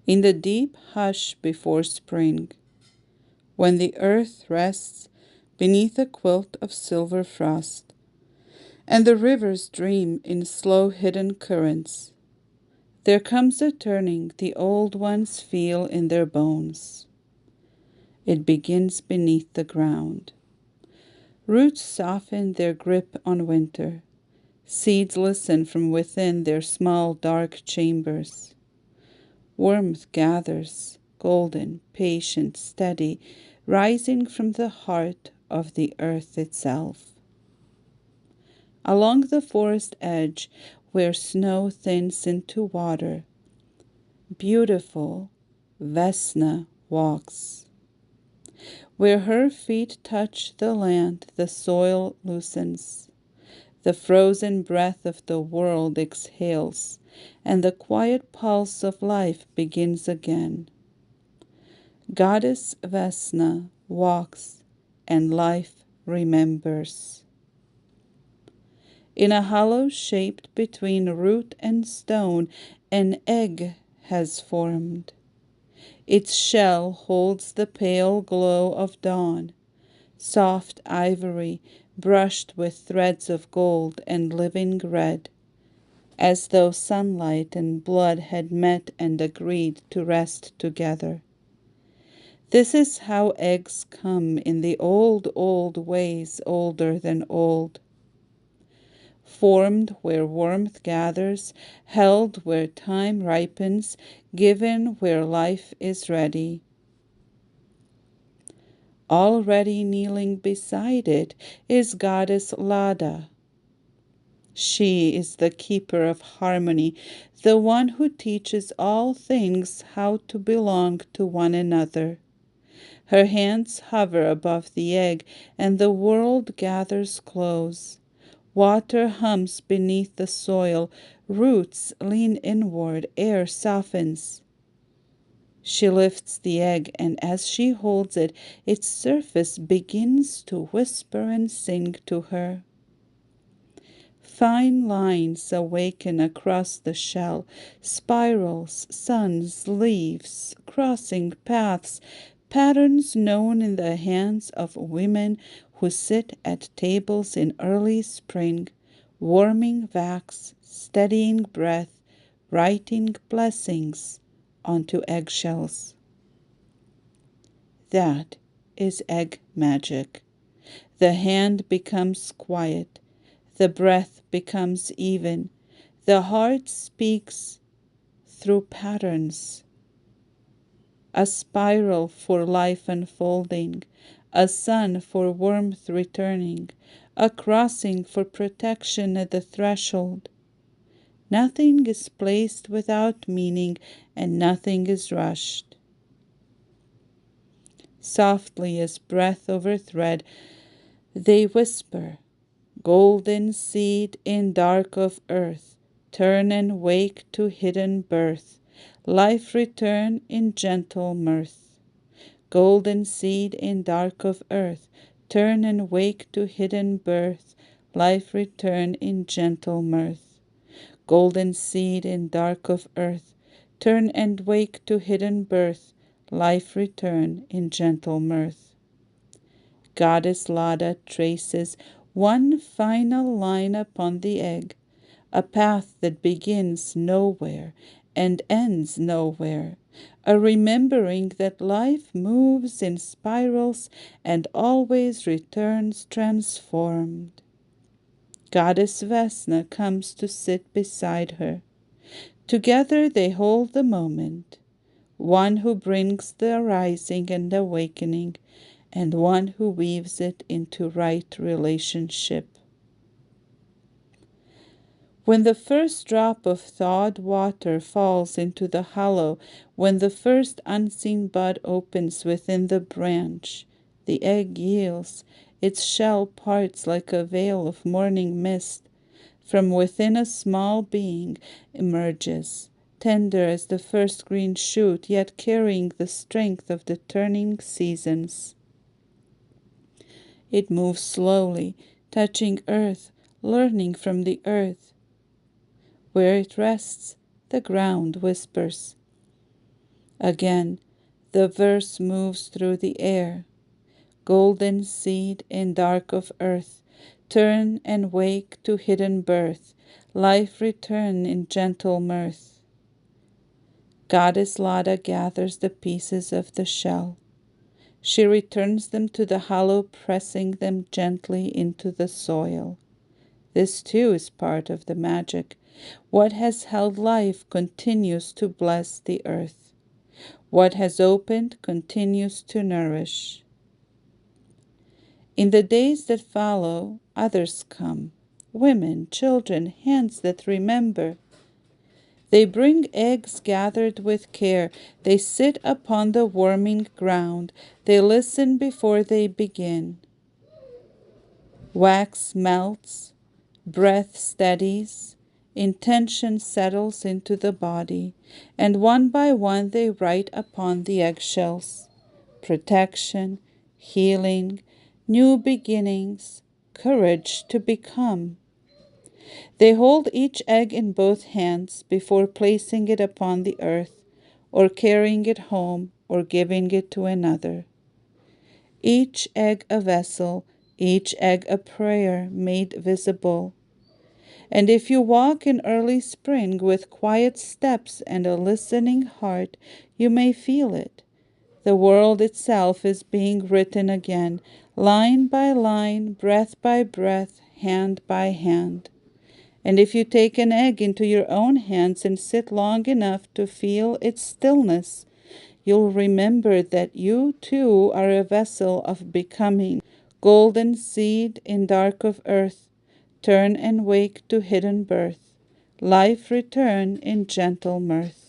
In the deep hush before spring, when the earth rests beneath a quilt of silver frost, and the rivers dream in slow hidden currents, there comes a turning the old ones feel in their bones. It begins beneath the ground. Roots soften their grip on winter. Seeds listen from within their small dark chambers. Warmth gathers, golden, patient, steady, rising from the heart of the earth itself. Along the forest edge, where snow thins into water, beautiful Vesna walks. Where her feet touch the land, the soil loosens. The frozen breath of the world exhales, and the quiet pulse of life begins again. Goddess Vesna walks, and life remembers. In a hollow shaped between root and stone, an egg has formed. Its shell holds the pale glow of dawn, soft ivory brushed with threads of gold and living red, as though sunlight and blood had met and agreed to rest together. This is how eggs come in the old, old ways, older than old. Formed where warmth gathers, held where time ripens, given where life is ready. Already kneeling beside it is Goddess Lada. She is the keeper of harmony, the one who teaches all things how to belong to one another. Her hands hover above the egg, and the world gathers close. Water hums beneath the soil, roots lean inward, air softens. She lifts the egg, and as she holds it, its surface begins to whisper and sing to her. Fine lines awaken across the shell, spirals, suns, leaves, crossing paths, patterns known in the hands of women who sit at tables in early spring, warming wax, steadying breath, writing blessings onto eggshells. That is egg magic. The hand becomes quiet, the breath becomes even, the heart speaks through patterns. A spiral for life unfolding, a sun for warmth returning, a crossing for protection at the threshold. Nothing is placed without meaning, and nothing is rushed. Softly as breath over thread, they whisper, golden seed in dark of earth, turn and wake to hidden birth, life return in gentle mirth. Golden seed in dark of earth, turn and wake to hidden birth, life return in gentle mirth. Golden seed in dark of earth, turn and wake to hidden birth, life return in gentle mirth. Goddess Lada traces one final line upon the egg, a path that begins nowhere and ends nowhere, a remembering that life moves in spirals and always returns transformed. Goddess Vesna comes to sit beside her. Together they hold the moment, one who brings the rising and awakening, and one who weaves it into right relationship. When the first drop of thawed water falls into the hollow, when the first unseen bud opens within the branch, the egg yields, its shell parts like a veil of morning mist. From within a small being emerges, tender as the first green shoot, yet carrying the strength of the turning seasons. It moves slowly, touching earth, learning from the earth. Where it rests, the ground whispers. Again, the verse moves through the air. Golden seed in dark of earth, turn and wake to hidden birth, life return in gentle mirth. Goddess Lada gathers the pieces of the shell. She returns them to the hollow, pressing them gently into the soil. This too is part of the magic. What has held life continues to bless the earth. What has opened continues to nourish. In the days that follow, others come. Women, children, hands that remember. They bring eggs gathered with care. They sit upon the warming ground. They listen before they begin. Wax melts, breath steadies, intention settles into the body, and one by one they write upon the eggshells. Protection, healing, new beginnings, courage to become. They hold each egg in both hands before placing it upon the earth, or carrying it home, or giving it to another. Each egg a vessel, each egg a prayer made visible. And if you walk in early spring with quiet steps and a listening heart, you may feel it. The world itself is being written again, line by line, breath by breath, hand by hand. And if you take an egg into your own hands and sit long enough to feel its stillness, you'll remember that you too are a vessel of becoming, golden seed in dark of earth, turn and wake to hidden birth, life return in gentle mirth.